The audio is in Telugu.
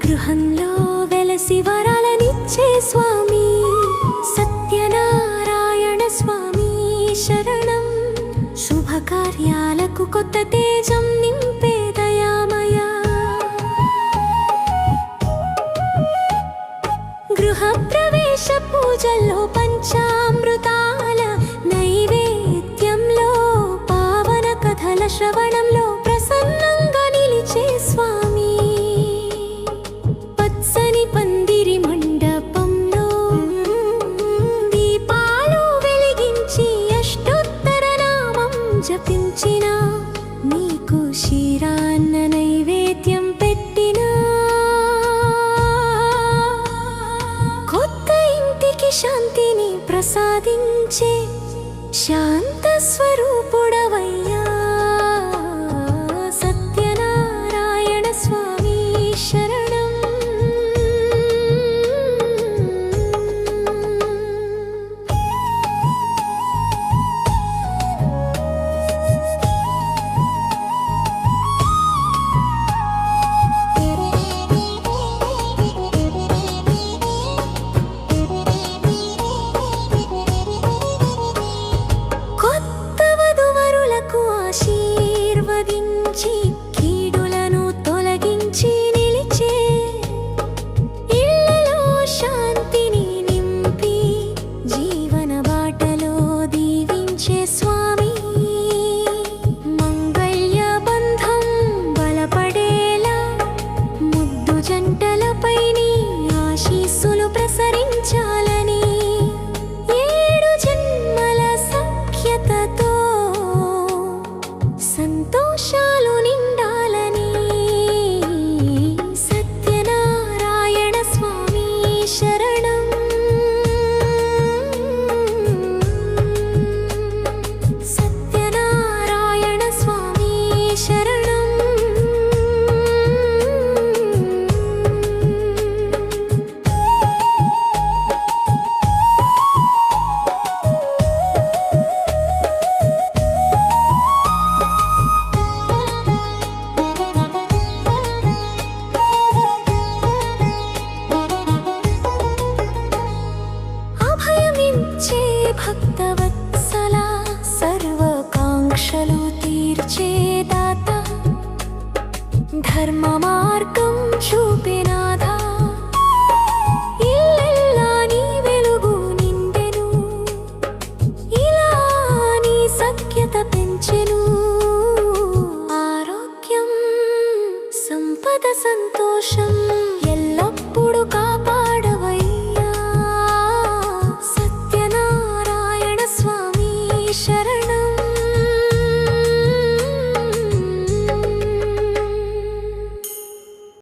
గృహంలో వెలసి వరాలనిచ్చే స్వామి సత్యనారాయణ స్వామి శరణం. శుభకార్యాలకు కొత్త తేజం నింపే దయామయ. గృహ ప్రవేశ పూజల్లో పంచామృతాల నైవేద్యంలో పావన కథల శ్రవణంలో ప్రసన్నంగా నిలిచే స్వామి. పచ్చని పందిరి మండపంలో దీపాలు వెలిగించి అష్టోత్తర నామం జపించిన నీకు క్షీరాన్న నైవేద్యం పెట్టిన కొత్త ఇంటికి శాంతిని ప్రసాదించే శాంత స్వరూపుడవయ్యా.